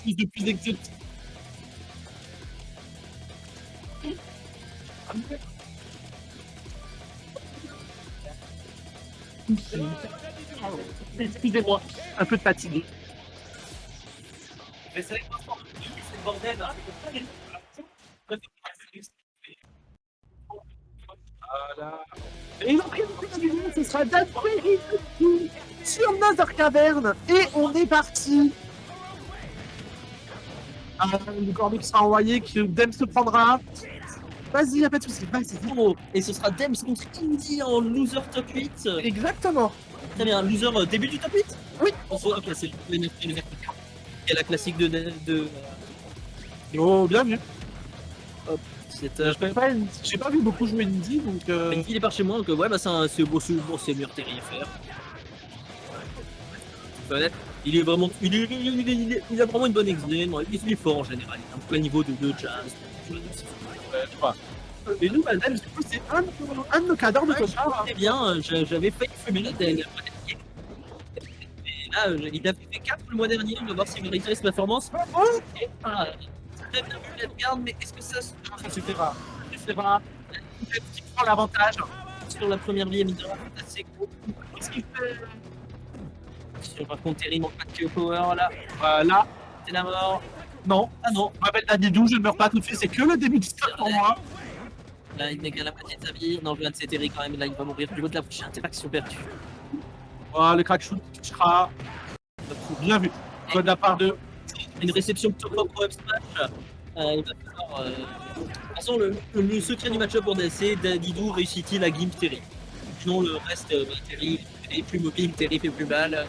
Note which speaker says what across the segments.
Speaker 1: plus de plus exotique. Excusez-moi, un peu de fatigue. Mais c'est le bordel. Voilà. Et ils ont pris le coup du monde, ce sera d'après sur notre caverne. Et on est parti. Le corbeau qui sera envoyé, que Dem se prendra. Vas-y, y'a pas de soucis, vas-y.
Speaker 2: Et ce sera Dems contre Indy en loser top 8.
Speaker 1: Exactement.
Speaker 2: Très bien, loser début du top 8.
Speaker 1: Oui.
Speaker 2: Ok, c'est le il y a la classique de
Speaker 1: Oh, bien vu.
Speaker 2: cette.
Speaker 1: J'ai pas vu beaucoup jouer Indy, donc.
Speaker 2: Il est par chez moi, donc ouais, bah c'est beau, c'est le meilleur terrier à faire. Honnête, il est vraiment. Il a vraiment une bonne explain, il est fort en général, il a un peu un niveau de jazz.
Speaker 1: Et nous, madame, du coup, c'est un de nos cadres de cauchemar.
Speaker 2: Très bien, j'avais failli fumer la dernière fois. Et là, il avait fait 4 le mois dernier, on va voir s'il va réitérer cette performance. Très bien vu la garde, mais est-ce que ça
Speaker 1: suffira. Tu prends l'avantage.
Speaker 2: sur la première vie, évidemment, assez cool.
Speaker 1: Qu'est-ce qu'il fait?
Speaker 2: Par contre, Terry manque pas de KO power là.
Speaker 1: Voilà.
Speaker 2: C'est la mort.
Speaker 1: Non.
Speaker 2: Ah non.
Speaker 1: Je m'appelle Dadidou, je ne meurs pas tout de suite, c'est que le début du stade pour moi.
Speaker 2: Là, il n'est qu'à la moitié de sa vie. Non, je viens de Terry quand même. Là, il va mourir du haut de la prochaine interaction perdue.
Speaker 1: Voilà, le crack shoot touchera. Bien vu. De la part de.
Speaker 2: Une réception plutôt propre up smash. Il va falloir. De toute façon, le secret du match-up pour DLC, Dadidou réussit-il à gimp Terry. Sinon, le reste, Terry est plus mobile, Terry fait plus mal.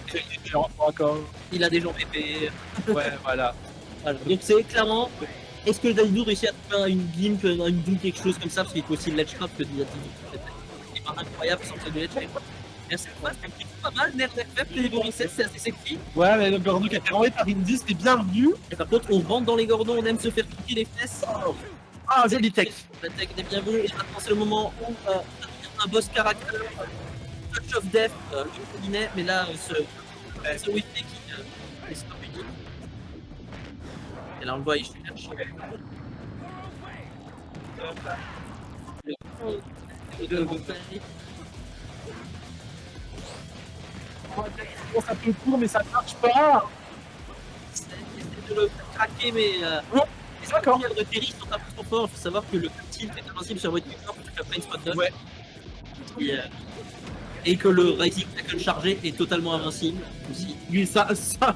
Speaker 2: Il a des jambes épais.
Speaker 1: Ouais, voilà.
Speaker 2: Voilà. Donc, c'est clairement. Est-ce que Dadidou réussit à trouver une gimp, une doom, quelque chose comme ça? Parce qu'il faut aussi le ledge trap que Dadidou. C'est pas incroyable sans faire de ledge trap. Et à cette fois, c'est plutôt pas mal. Nerf FF, les niveau reset, c'est assez sexy.
Speaker 1: Ouais, mais le Gordon qui a été renvoyé par Indy, c'était bien vu.
Speaker 2: Et par contre, on rentre dans les gordons, on aime se faire piquer les fesses.
Speaker 1: Ah, joli tech.
Speaker 2: La tech est bien vue. Et maintenant, c'est le moment où un boss caractère, Touch of Death, le cabinet, mais là, ce Whitney qui est stop unique. Et là, on le voit, il fait la chaud.
Speaker 1: Bon, ça peut court, mais ça ne marche pas.
Speaker 2: J'essaie de le craquer, mais.
Speaker 1: D'accord.
Speaker 2: Les de Terry sont un peu trop forts. Il faut savoir que le tilt est invincible sur Whitney quand tu fais une spot dodge.
Speaker 1: Ouais.
Speaker 2: Et que le Rising Tackle chargé est totalement invincible aussi.
Speaker 1: Oui, ça. Ah,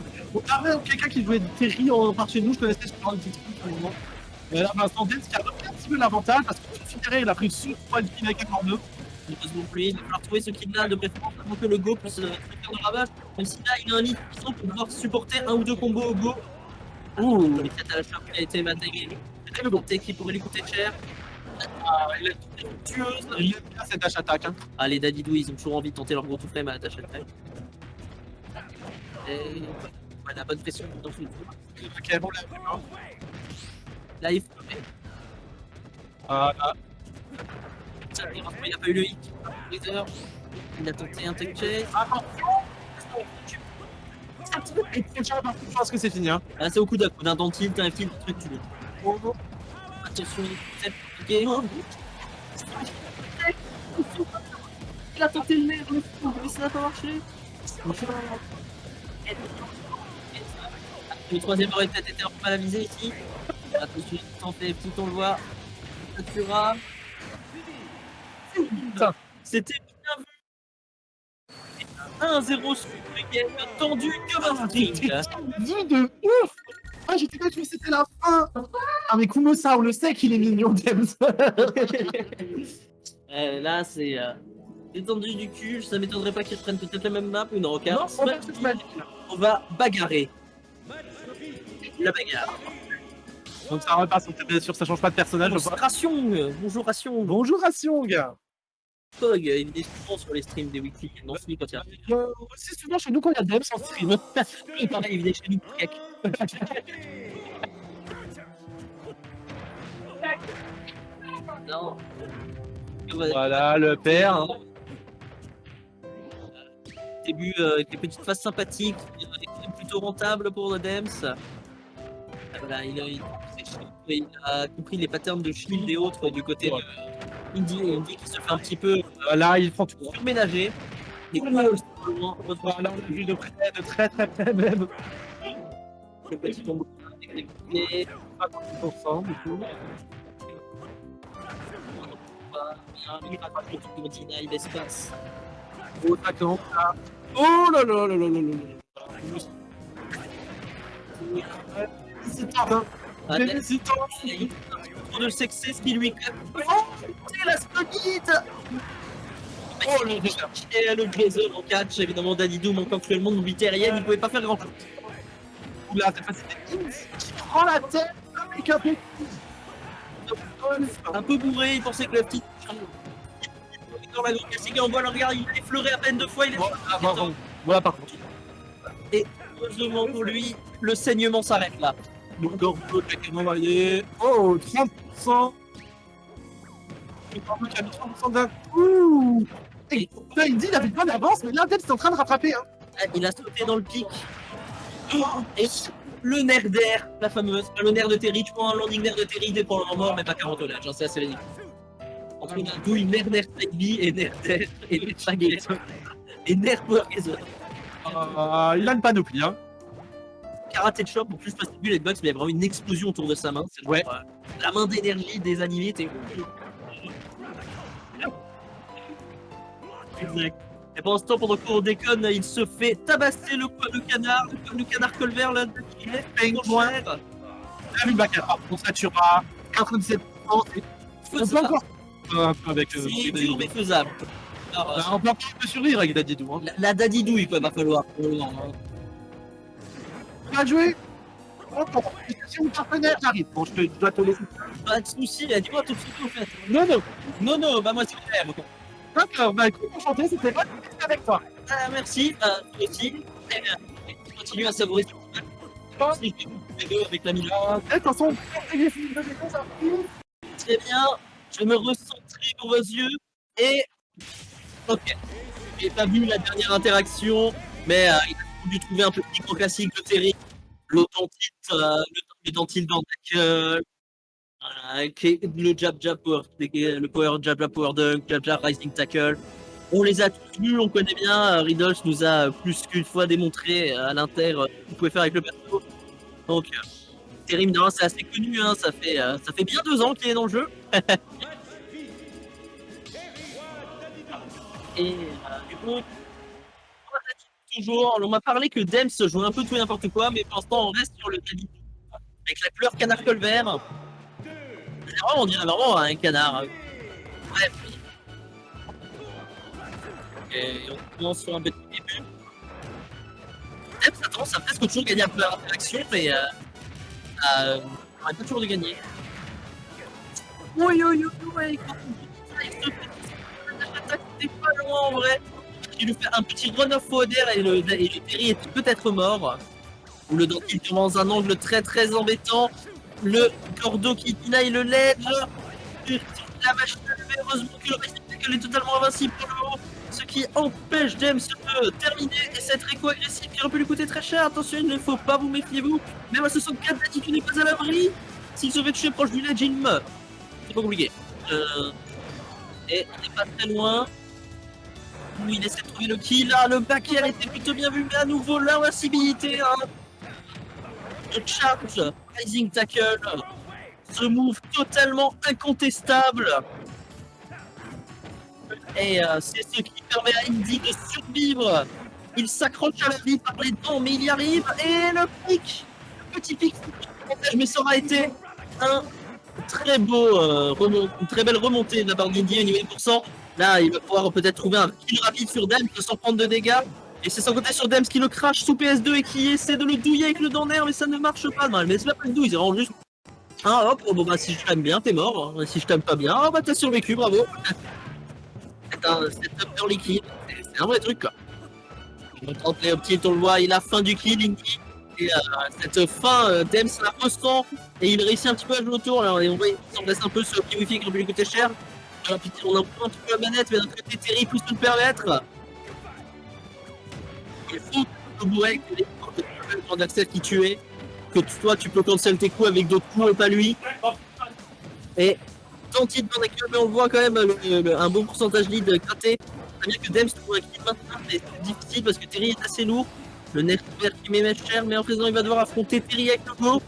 Speaker 1: ouais, quelqu'un qui jouait de Terry par chez nous, je connaissais ce genre de petit truc à un moment. Mais là, Vincent Dens qui a repris un petit peu l'avantage parce que Fidéré, il a pris sur 3 une pile avec un corps 2.
Speaker 2: Il peut se gonfler, il va falloir trouver ce kill-là de préférence avant que le Go puisse faire de ravage. Même si là, il a un lead puissant pour pouvoir supporter un ou deux combos au Go.
Speaker 1: Ouh.
Speaker 2: Mais peut-être à la charge qui a été matériel. Le Gonté qui pourrait lui coûter cher.
Speaker 1: Ah, il est tueuse. Il aime bien cette dash attaque. Hein.
Speaker 2: Ah, les Dadidou, ils ont toujours envie de tenter leur gros tout flemme à la tâche attaque. Et ouais, la bonne pression dans tout le coup.
Speaker 1: Ok, bon, là,
Speaker 2: Là, il faut.
Speaker 1: voilà.
Speaker 2: Il n'a pas eu le hit. Il a tenté un tech chase.
Speaker 1: Attention. C'est un petit peu étrange, je pense que c'est fini. Hein.
Speaker 2: Ah, c'est au coup d'un coup, d'un tilt, un tilt, truc, tu veux. Attention, c'est compliqué. Il a tenté le nerf, mais ça n'a pas marché. Le troisième aurait peut-être été un peu mal avisé ici. Attention, tenter petit, on le voit. Satura. C'était bien vu. 1-0 sur le game, tendu comme un string.
Speaker 1: Vu de ouf. Ah, j'étais pas sûr que c'était la fin. Ah, mais Kumosa, on le sait qu'il est mignon, Dems.
Speaker 2: Là, c'est tendu du cul. Ça m'étonnerait pas qu'ils reprennent peut-être la même map ou non.
Speaker 1: Non,
Speaker 2: on va bagarrer. La bagarre.
Speaker 1: Donc ça repasse, bien sûr, ça change pas de personnage.
Speaker 2: Ration, bonjour Ration.
Speaker 1: Bonjour Ration, gars.
Speaker 2: Pog, il est souvent sur les streams des weekly. Non, celui quand il y a.
Speaker 1: C'est souvent chez nous quand il y a Dems en stream.
Speaker 2: Et pareil, il est chez nous pour cake. Non.
Speaker 1: Voilà, le père. Hein.
Speaker 2: Début, des petites phases sympathiques, plutôt rentable pour le Dems. Voilà, il a compris les patterns de shield et autres du côté Indy qui se fait un petit peu
Speaker 1: Là, il prend tout.
Speaker 2: surménager. Et
Speaker 1: Là, on l'a vu de près, de très très près même.
Speaker 2: le petit combo exécuté.
Speaker 1: 50% du coup.
Speaker 2: Il rattrape le tour deny l'espace.
Speaker 1: Oh, 50. Là. Oh là là là là là là là. Hésitant, hein.
Speaker 2: Ah,
Speaker 1: Hésitant.
Speaker 2: il tour de success qui lui claque. Oh, c'est la sponite.
Speaker 1: Oh là là.
Speaker 2: Et le Glazer en catch, évidemment, Danidou manquant cruellement de mobilité aérienne, il ne pouvait pas faire grand chose.
Speaker 1: Oula, c'est pas c'était Ins qui prend la tête avec un peu.
Speaker 2: Un peu bourré, il pensait que le petit. Dans la grande classique, on voit le regard, il est effleuré à peine 2 fois, il est.
Speaker 1: Voilà, par contre.
Speaker 2: Et heureusement pour lui, le saignement s'arrête là.
Speaker 1: Donc, Gordo qui a quasiment validé. Oh, 30%. Gordo qui a mis 30% d'un coup. Et là, il dit il avait pas d'avance, mais là, peut-être, c'est en train de rattraper. Hein.
Speaker 2: Il a sauté dans le pic. Et le nerf d'air, la fameuse, le nerf de Terry, tu prends un landing nerf de Terry, il est probablement mort, mais pas carotonnage, hein, c'est assez ridicule. Entre une douille, nerf d'air Spagby et nerf d'air et nerf Spagby et nerf Power Gazer.
Speaker 1: Il a une panoplie. Hein.
Speaker 2: Karaté de Chop, en plus, je passe plus les bugs, mais il y a vraiment une explosion autour de sa main. C'est
Speaker 1: Ouais.
Speaker 2: La main d'énergie des animés, t'es. Exact. Et pendant ce temps, pendant qu'on déconne, il se fait tabasser le canard colvert là, qui est
Speaker 1: Pingouin.
Speaker 2: cher.
Speaker 1: La vu Baccarat, on saturera 97%. On peut encore. Avec.
Speaker 2: C'est dur mais faisable. Alors,
Speaker 1: on peut encore survivre avec Dadidou. Hein.
Speaker 2: la dadidouille, quoi, va falloir.
Speaker 1: Bien joué. Oh, si mon partenaire, j'arrive. Bon, je dois te laisser.
Speaker 2: Pas de soucis, dis-moi tout de suite en fait.
Speaker 1: Non.
Speaker 2: Non, bah moi c'est clair.
Speaker 1: D'accord, bah écoute, enchanté, c'était pas avec toi.
Speaker 2: Merci, toi aussi. Continue à savourer ce petit mal. Je pense que je vais avec la mine.
Speaker 1: Attention,
Speaker 2: Très bien, je me recentrer pour vos yeux et. Ok. J'ai pas vu la dernière interaction, mais il a dû trouver un petit gros classique de Terry. L'authentique d'Andak, qui est le jab power, le power jab power dunk, jab rising tackle. On les a tous vus, on connaît bien. Riddles nous a plus qu'une fois démontré à l'Inter ce qu'il pouvait faire avec le perso. Donc, Terry, c'est assez connu, hein, ça fait bien 2 ans qu'il est dans le jeu. Et du coup, toujours, on m'a parlé que Dems jouait un peu tout et n'importe quoi, mais pour l'instant on reste sur le Dadidou. Avec la couleur canard colvert. On dirait vraiment un canard. Bref. Et on commence sur un petit début. Dems a tendance à presque toujours gagner un peu l'interaction, mais on n'a pas toujours de gagner. Oui, l'attaque c'était pas loin en vrai. Il lui fait un petit run-off au air et le Terry est peut-être mort. Ou le dentiste dans un angle très embêtant. Le Gordo qui deny le ledge. La machine à lever, heureusement que le Rising Tackle est totalement invincible pour le haut. Ce qui empêche James de terminer. Et cette réco agressive qui aurait pu lui coûter très cher. Attention, il ne faut pas vous méfiez-vous. Même à 64, l'attitude n'est pas à l'abri. S'il se fait toucher proche du ledge, il meurt. C'est pas compliqué. Et on n'est pas très loin. Oui, il essaie de trouver le kill. Là, le back air était plutôt bien vu, mais à nouveau l'invincibilité. Hein. Le charge, rising tackle. Ce move totalement incontestable. Et c'est ce qui permet à Indy de survivre. Il s'accroche à la vie par les dents, mais il y arrive. Et le pic, le petit pic, mais ça aura été un très beau, une très belle remontée de la part d'Indy au niveau des pourcents. Là, il va pouvoir peut-être trouver un kill rapide sur Dems sans prendre de dégâts. Et c'est sans compter sur Dems qui le crash sous PS2 et qui essaie de le douiller avec le dent d'air, mais ça ne marche pas mal. Mais c'est pas le douille, c'est vraiment juste. Ah hop, bon bah si je t'aime bien, t'es mort. Si je t'aime pas bien, ah bah t'as survécu, bravo. C'est un setup liquide, c'est un vrai truc quoi. Je me tente les petits, on le voit, il a faim du kill, Indy. Et cette fin, Dems la ressent et il réussit un petit peu à jouer autour. Alors, et on voit, il s'en laisse un peu sur le petit wifi qui aurait pu lui coûter cher. On a un petit peu la manette, mais d'un côté, Terry peut se le permettre. Il faut le bourré que les grands accès qui tuait. que toi tu peux cancel tes coups avec d'autres coups et pas lui. Et tentative dans la queue, mais on voit quand même un bon pourcentage lead gratté. C'est bien que Dems trouve un kill maintenant, mais c'est difficile parce que Terry est assez lourd. Le nerf vert qui m'émet cher, mais en présent il va devoir affronter Terry avec le go.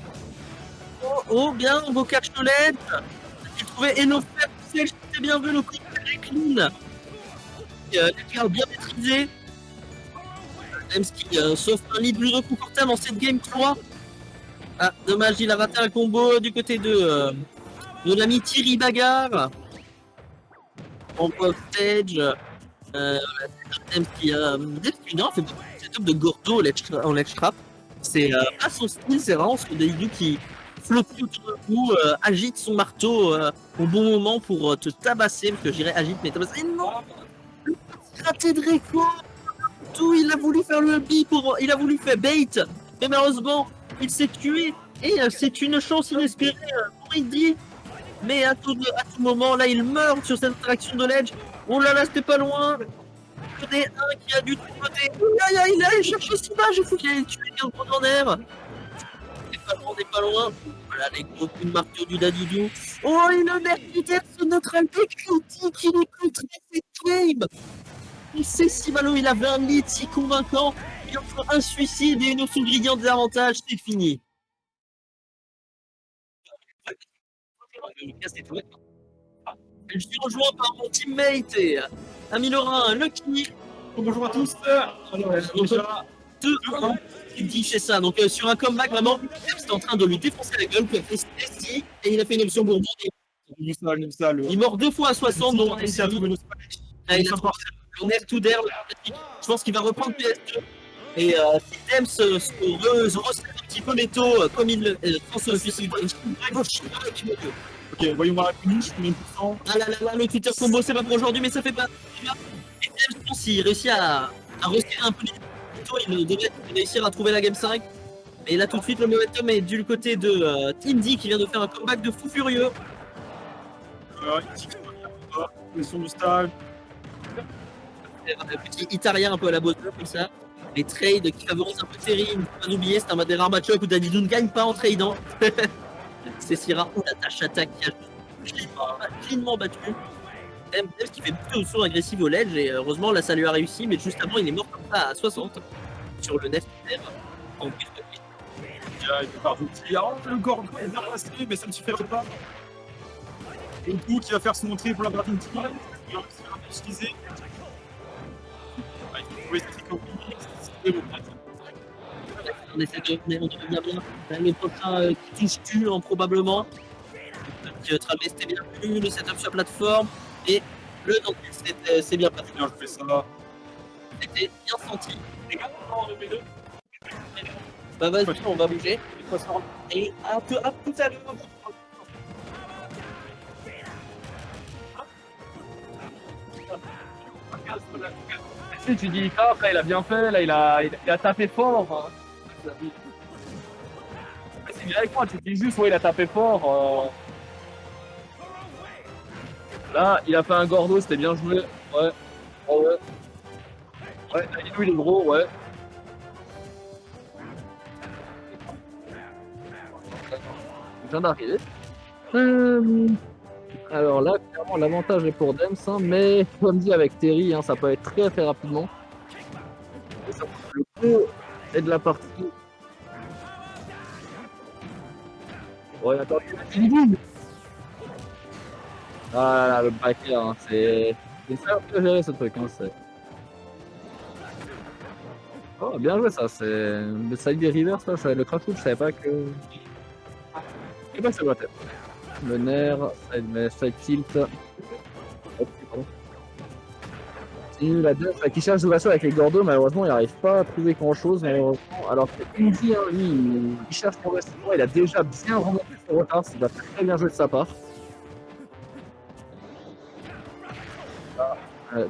Speaker 2: Oh, bien, beau catch de LED. Il trouvait Enofer, c'est bien vu le coup très clean. Les cartes bien maîtrisés. Dems qui sauf un lead plus confortable en cette game 3. Ah, dommage, il a raté un combo du côté de l'ami Thierry Bagarre. En stage. Dems qui non, fait un setup de Gordo en ledge trap. C'est pas son style, c'est vraiment ce Daidou qui flotte autour de vous, agite son marteau au bon moment pour te tabasser, parce que je dirais agite mais tabasser. Et non, raté de Reco. Tout, il a voulu faire le bi il a voulu faire bait, mais malheureusement il s'est tué et c'est une chance inespérée pour Indy. Mais à tout moment là il meurt sur cette interaction de l'edge. Oh là là, c'était pas loin. Il y en a un qui a dû côté. Il a allé chercher Siba, j'ai fou qu'il allait tuer un gros en air. On n'est pas loin. Voilà les gros coups de marteau du Dadidou. Oh, et le mercenaire ce neutral critique, il est contré cette game. Il sait si Malo il avait un lead si convaincant. Il en faut un suicide et une autre ingrédient des avantages, c'est fini. Je suis rejoint par mon teammate et ami Laurent, Lucky.
Speaker 1: Bonjour à tous.
Speaker 2: Il dit c'est ça. Donc sur un comeback vraiment, c'est en train de lui défoncer la gueule. Il a fait Stacy et il a fait une option Bourbon. Il mord 2 fois à 60. Donc il a le nerf tout d'air. Je pense qu'il va reprendre PS2. Et si Dems se resserre un petit peu les taux comme il pense se suicide.
Speaker 1: Ok, voyons voir la finish, combien de pourcents.
Speaker 2: Ah là là là, le Twitter combo c'est pas pour aujourd'hui, mais ça fait pas. Et Dems, je pense qu'il réussit à resserrer un peu les taux, il devrait réussir à trouver la game 5. Et là tout de suite le momentum est du côté de Indy qui vient de faire un comeback de fou furieux.
Speaker 1: Question du stade.
Speaker 2: Petit italien un peu à la Bowser comme ça. Les trades qui favorisent un peu Terry, il ne faut pas oublier, c'est un des rares match-up où Dadidou ne gagne pas en tradant. C'est si rare. La tâche attaque qui a cleanement battu. Dems qui fait beaucoup de saut agressif au ledge et heureusement là ça lui a réussi, mais juste avant il est mort comme ça à 60 sur le nef en plus de lui.
Speaker 1: Il est parti. Le Gordo est bien passé, mais ça ne suffira pas. Et le coup qui va faire son entrée pour la partie de tir, il va utiliser. Il faut trouver cette économie.
Speaker 2: On essaie de bien. Le prochain qui touche tue probablement. Travis c'était bien vu, le setup sur la plateforme et le dentiste c'est bien passé.
Speaker 1: Bien, je fais ça.
Speaker 2: C'était bien senti. Bah vas-y, on va bouger. Et à tout à l'heure.
Speaker 1: Si tu dis après il a bien fait, là il a tapé fort. C'est bien avec moi, tu dis juste ouais il a tapé fort. Là il a fait un Gordo, c'était bien joué. Ouais. Oh, ouais. Ouais, Dadidou il est gros, ouais. Il vient d'arriver. Alors là, clairement, l'avantage est pour Dems, hein, mais comme dit avec Terry, hein, ça peut être très très rapidement. Et ça, le coup est de la partie. Ouais, attends, ah là là, le backer, hein, c'est ça à gérer ce truc. Hein, oh, bien joué ça, c'est le side des reverse, là, le crash je savais pas que. Et bah, ça doit être. Le nerf, side tilt. La Dems qui cherche d'ouverture avec les Gordo, malheureusement il n'arrive pas à trouver grand chose. Alors que Indy, hein, lui, il cherche pour rester, il a déjà bien remonté son retard, c'est très bien joué de sa part.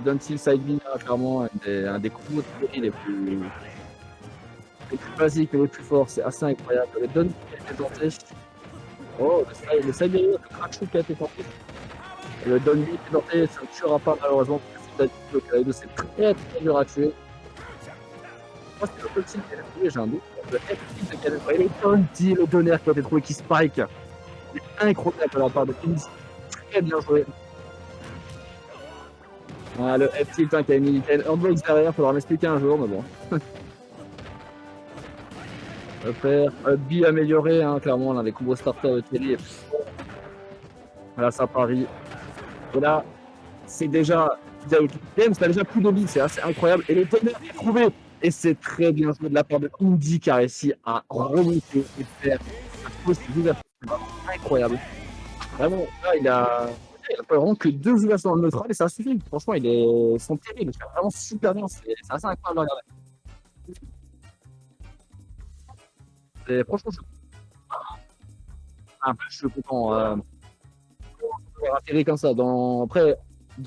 Speaker 1: Duntil side B, clairement un des combos de série les plus basiques et les plus forts, c'est assez incroyable. Le Dun qui a été tenté. Oh, le side B, le crack qui a été tenté. Et le Dun qui a été tenté, ça ne tuera pas malheureusement. C'est très très dur à tuer. Moi, c'est le seul team qu'elle a trouvé, j'ai un doute. Le F-Team qu'elle a trouvé, les Tonti, le tonnerre qui a été trouvé, qui spike. C'est incroyable de la part de Indy. Très bien joué. Ah, le F-Tilt hein, qui a mis une handbox derrière, faudra m'expliquer un jour, mais bon. Faire B amélioré, hein, clairement, là, les combos starter de Kelly. Là, ça parie. Et là, c'est déjà. James, t'as déjà plus de billes, c'est assez incroyable. Et le tonnerre est trouvé. Et c'est très bien joué de la part de Indy qui a réussi à remonter et faire un post d'ouverture. C'est vraiment incroyable. Vraiment, là, il a pas vraiment que 2 ouvertures dans le neutral et ça suffit. Franchement, ils sont terribles. C'est vraiment super bien. C'est assez incroyable à regarder. Franchement, je suis content. D'avoir atterri comme ça. Après,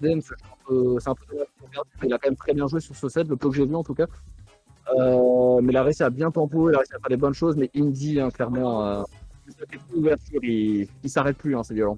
Speaker 1: James, c'est un peu dommage pour regarder, mais il a quand même très bien joué sur ce set, le peu que j'ai vu en tout cas. Mais il a réussi à bien tempo, il a réussi à faire des bonnes choses, mais Indy, hein, clairement, ouverture, il s'arrête plus, hein, c'est violent.